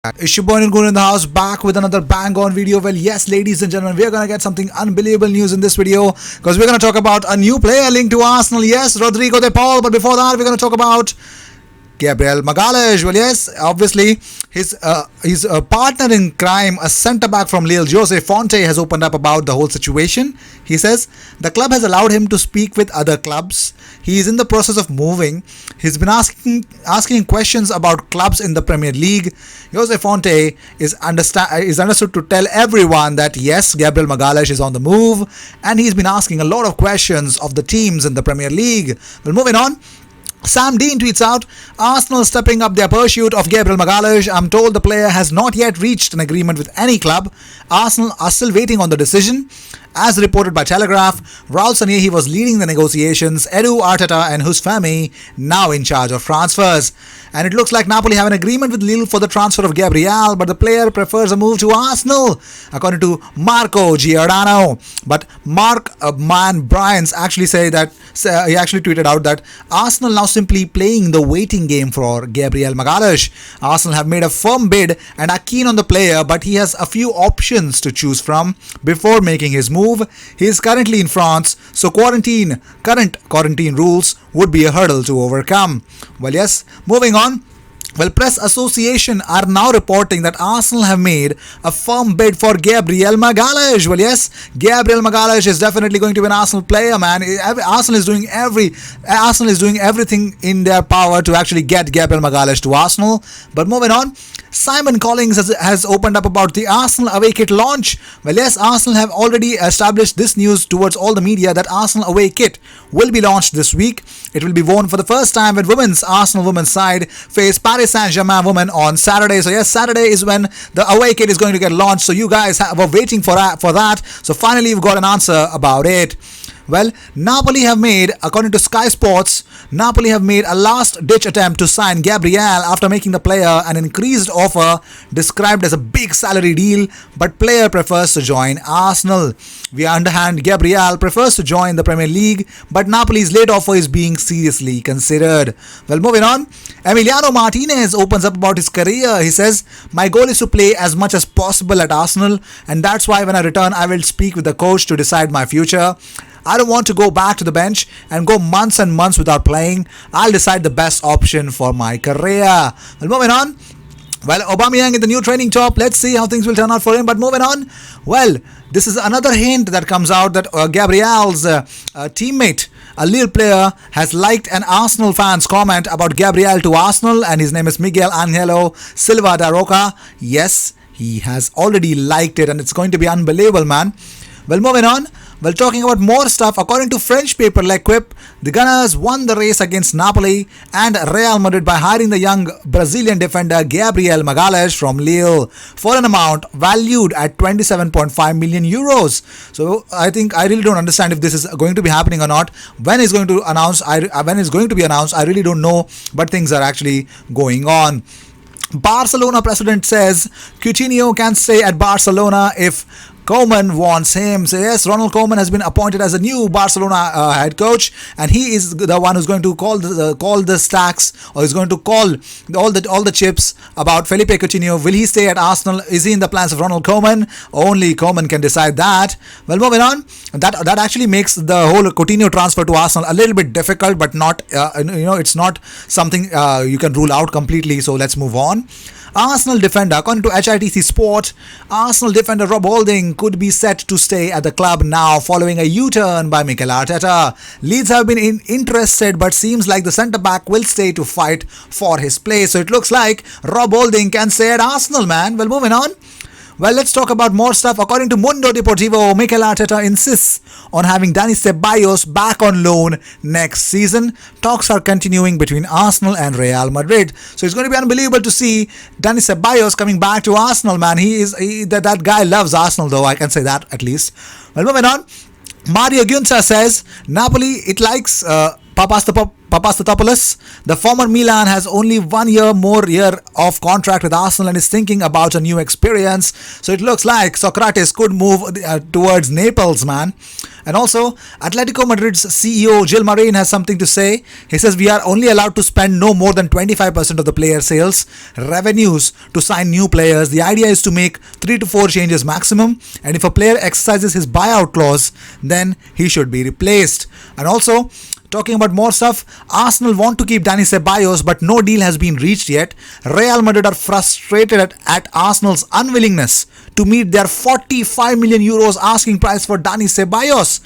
Ishibon Gun in the house, back with another bang on video. Well, yes, ladies and gentlemen, we're gonna get something unbelievable news in this video because we're gonna talk about a new player linked to Arsenal. Yes, Rodrigo De Paul. But before that, we're gonna talk about Gabriel Magalhaes. Well, yes, obviously his partner in crime, a centre back from Lille, Jose Fonte, has opened up about the whole situation. He says the club has allowed him to speak with other clubs. He is in the process of moving. He's been asking questions about clubs in the Premier League. Jose Fonte is understood to tell everyone that yes, Gabriel Magalhaes is on the move, and he's been asking a lot of questions of the teams in the Premier League. Well, moving on. Sam Dean tweets out, Arsenal stepping up their pursuit of Gabriel Magalhaes. I'm told the player has not yet reached an agreement with any club. Arsenal are still waiting on the decision. As reported by Telegraph, Raul Sanllehi was leading the negotiations, Edu Arteta and Huss Fahmy now in charge of transfers. And it looks like Napoli have an agreement with Lille for the transfer of Gabriel, but the player prefers a move to Arsenal, according to Marco Giordano. But Mark Bryans actually he actually tweeted out that Arsenal now simply playing the waiting game for Gabriel Magalhaes. Arsenal have made a firm bid and are keen on the player, but he has a few options to choose from before making his move. He is currently in France, so current quarantine rules would be a hurdle to overcome. Well, yes, moving on. Well, Press Association are now reporting that Arsenal have made a firm bid for Gabriel Magalhaes. Well, yes, Gabriel Magalhaes is definitely going to be an Arsenal player, man. Arsenal is doing everything in their power to actually get Gabriel Magalhaes to Arsenal. But moving on, Simon Collins has opened up about the Arsenal away kit launch. Well, yes, Arsenal have already established this news towards all the media that Arsenal away kit will be launched this week. It will be worn for the first time when Arsenal women's side face Paris Saint-Germain women on Saturday. So yes, Saturday is when the away kit is going to get launched. So you guys were waiting for that. So finally, you've got an answer about it. Well, Napoli have made, according to Sky Sports, Napoli have made a last-ditch attempt to sign Gabriel after making the player an increased offer described as a big salary deal, but player prefers to join Arsenal. We understand Gabriel prefers to join the Premier League, but Napoli's late offer is being seriously considered. Well, moving on, Emiliano Martinez opens up about his career. He says, my goal is to play as much as possible at Arsenal, and that's why when I return, I will speak with the coach to decide my future. I don't want to go back to the bench and go months and months without playing. I'll decide the best option for my career. Well, moving on. Well, Aubameyang in the new training top. Let's see how things will turn out for him. But moving on. Well, this is another hint that comes out that Gabriel's teammate, a Lille player, has liked an Arsenal fan's comment about Gabriel to Arsenal, and his name is Miguel Angelo Silva da Roca. Yes, he has already liked it, and it's going to be unbelievable, man. Well, moving on. Well, talking about more stuff, according to French paper L'Equipe, the Gunners won the race against Napoli and Real Madrid by hiring the young Brazilian defender Gabriel Magalhaes from Lille for an amount valued at 27.5 million euros. So I really don't understand if this is going to be happening or not. When it's going to be announced, I really don't know, but things are actually going on. Barcelona president says Coutinho can stay at Barcelona if Koeman wants him. So yes, Ronald Koeman has been appointed as a new Barcelona head coach, and he is the one who's going to call the stacks, or is going to call all the chips about Felipe Coutinho. Will he stay at Arsenal? Is he in the plans of Ronald Koeman? Only Koeman can decide that. Well, moving on, that actually makes the whole Coutinho transfer to Arsenal a little bit difficult, but not it's not something you can rule out completely. So let's move on. Arsenal defender, according to HITC Sport, Arsenal defender Rob Holding could be set to stay at the club now following a U-turn by Mikel Arteta. Leeds have been interested, but seems like the centre-back will stay to fight for his place. So it looks like Rob Holding can stay at Arsenal, man. Well, moving on. Well, let's talk about more stuff. According to Mundo Deportivo, Mikel Arteta insists on having Dani Ceballos back on loan next season. Talks are continuing between Arsenal and Real Madrid. So it's going to be unbelievable to see Dani Ceballos coming back to Arsenal, man. That guy loves Arsenal, though. I can say that at least. Well, moving on. Mario Gunza says Napoli, it likes Papastatopoulos, the former Milan, has only 1 year of contract with Arsenal and is thinking about a new experience. So it looks like Socrates could move towards Naples, man. And also, Atletico Madrid's CEO Gil Marin has something to say. He says we are only allowed to spend no more than 25% of the player sales revenues to sign new players. The idea is to make 3 to 4 changes maximum, and if a player exercises his buyout clause, then he should be replaced. And also, talking about more stuff, Arsenal want to keep Dani Ceballos, but no deal has been reached yet. Real Madrid are frustrated at Arsenal's unwillingness to meet their 45 million euros asking price for Dani Ceballos.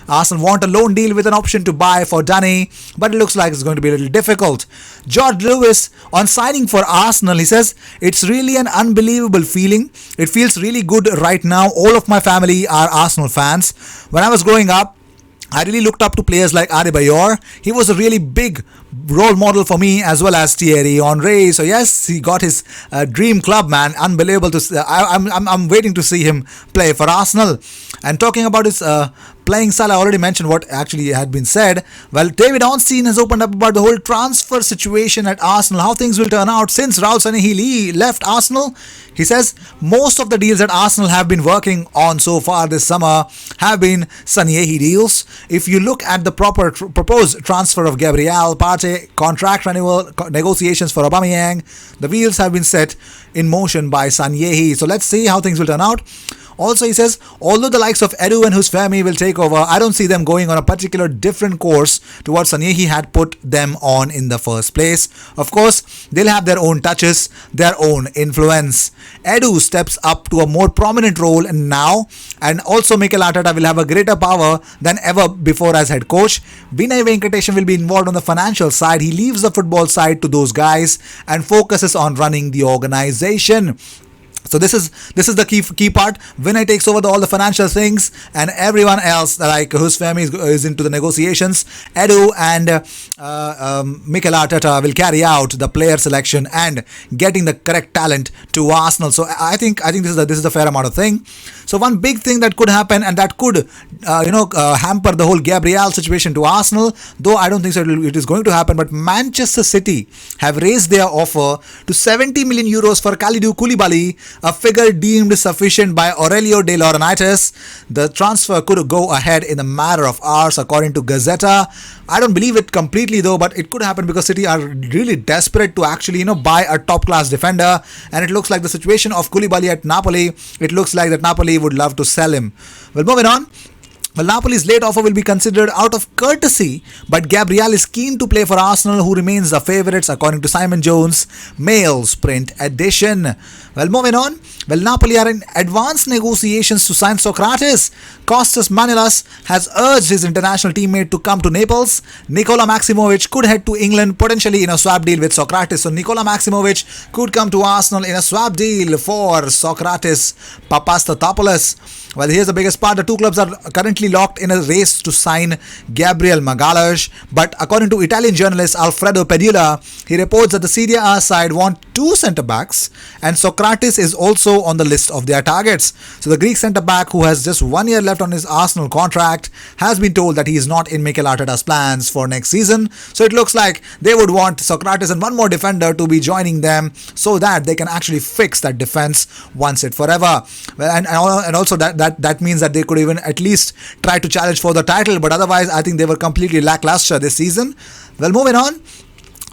Arsenal want a loan deal with an option to buy for Dani, but it looks like it's going to be a little difficult. George Lewis, on signing for Arsenal, he says, it's really an unbelievable feeling. It feels really good right now. All of my family are Arsenal fans. When I was growing up, I really looked up to players like Adebayor. He was a really big role model for me, as well as Thierry Henry. So yes, he got his dream club, man. Unbelievable to. I'm waiting to see him play for Arsenal. And talking about his playing style, I already mentioned what actually had been said. Well, David Ornstein has opened up about the whole transfer situation at Arsenal, how things will turn out since Raul Sanllehi left Arsenal. He says most of the deals that Arsenal have been working on so far this summer have been Sanllehi deals. If you look at the proposed transfer of Gabriel Partey, contract renewal negotiations for Aubameyang, the wheels have been set in motion by Sanllehi. So let's see how things will turn out. Also, he says, although the likes of Edu and Husfemi will take over, I don't see them going on a particular different course to what Sanllehi had put them on in the first place. Of course, they'll have their own touches, their own influence. Edu steps up to a more prominent role now, and also Mikel Arteta will have a greater power than ever before as head coach. Vinay Venkateshan will be involved on the financial side. He leaves the football side to those guys and focuses on running the organization. So this is the key part. Vinay takes over all the financial things, and everyone else, like whose family is into the negotiations. Edu and Mikel Arteta will carry out the player selection and getting the correct talent to Arsenal. So I think this is a fair amount of thing. So one big thing that could happen, and that could hamper the whole Gabriel situation to Arsenal, though I don't think so it is going to happen. But Manchester City have raised their offer to 70 million euros for Kalidou Koulibaly, a figure deemed sufficient by Aurelio De Laurentiis. The transfer could go ahead in a matter of hours, according to Gazzetta. I don't believe it completely though, but it could happen because City are really desperate to actually buy a top class defender, and it looks like the situation of Koulibaly at Napoli, it looks like that Napoli would love to sell him. Well, moving on. Well, Napoli's late offer will be considered out of courtesy, but Gabriel is keen to play for Arsenal, who remains the favourites according to Simon Jones' Mail Sprint edition. Well, moving on. Well, Napoli are in advanced negotiations to sign Socrates. Kostas Manolas has urged his international teammate to come to Naples. Nikola Maximovic could head to England, potentially in a swap deal with Socrates. So Nikola Maximovic could come to Arsenal in a swap deal for Socrates Papastatopoulos. Well, here's the biggest part. The two clubs are currently locked in a race to sign Gabriel Magalhaes. But according to Italian journalist Alfredo Pedula, he reports that the Serie A side want 2 centre-backs, and Socrates is also on the list of their targets. So the Greek centre-back, who has just 1 year left on his Arsenal contract, has been told that he is not in Mikel Arteta's plans for next season. So it looks like they would want Socrates and one more defender to be joining them so that they can actually fix that defense once and forever. Well, and also that means that they could even at least try to challenge for the title, but otherwise I think they were completely lackluster this season. Well, moving on.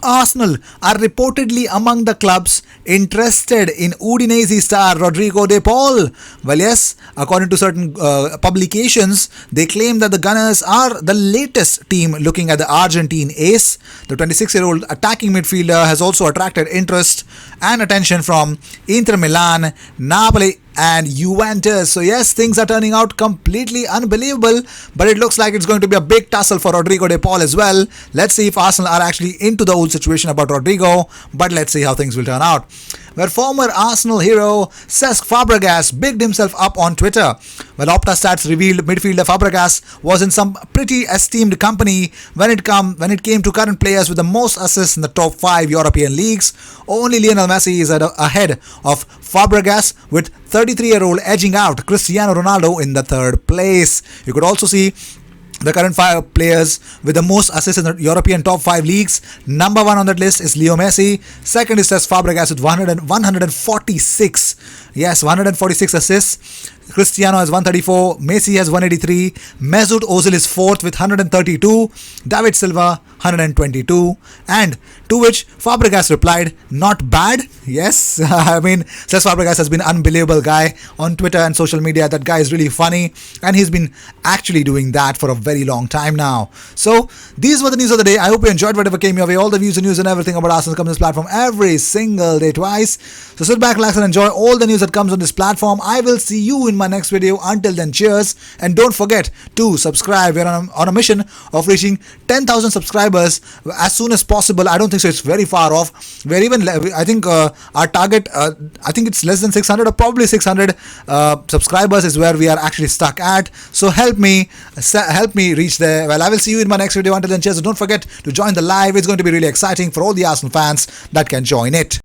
Arsenal are reportedly among the clubs interested in Udinese star Rodrigo De Paul. Well, yes, according to certain publications, they claim that the Gunners are the latest team looking at the Argentine ace. The 26-year-old attacking midfielder has also attracted interest and attention from Inter Milan, Napoli, and Juventus. So yes, things are turning out completely unbelievable, but it looks like it's going to be a big tussle for Rodrigo De Paul as well. Let's see if Arsenal are actually into the whole situation about Rodrigo, but let's see how things will turn out. Where former Arsenal hero Cesc Fabregas bigged himself up on Twitter. Well, OptaStats revealed midfielder Fabregas was in some pretty esteemed company when it came to current players with the most assists in the top 5 European leagues. Only Lionel Messi is ahead of Fabregas, with 33-year-old edging out Cristiano Ronaldo in the third place. You could also see the current 5 players with the most assists in the European top 5 leagues. Number 1 on that list is Leo Messi. Second is Cesc Fabregas with 146. Yes, 146 assists. Cristiano has 134. Messi has 183. Mesut Ozil is fourth with 132. David Silva 122. And to which Fabregas replied, "Not bad." Yes, I mean, Cesc Fabregas has been an unbelievable guy on Twitter and social media. That guy is really funny, and he's been actually doing that for a very long time now. So these were the news of the day. I hope you enjoyed whatever came your way. All the views and news and everything about Arsenal comes on this platform every single day, twice. So sit back, relax, and enjoy all the news that comes on this platform. I will see you in my next video. Until then, cheers, and don't forget to subscribe. We're on a mission of reaching 10,000 subscribers as soon as possible. I don't think so. It's very far off. We're even, I think our target, I think it's less than 600 or probably 600 subscribers is where we are actually stuck at. So help me reach there. Well, I will see you in my next video. Until then, cheers. Don't forget to join the live. It's going to be really exciting for all the Arsenal fans that can join it.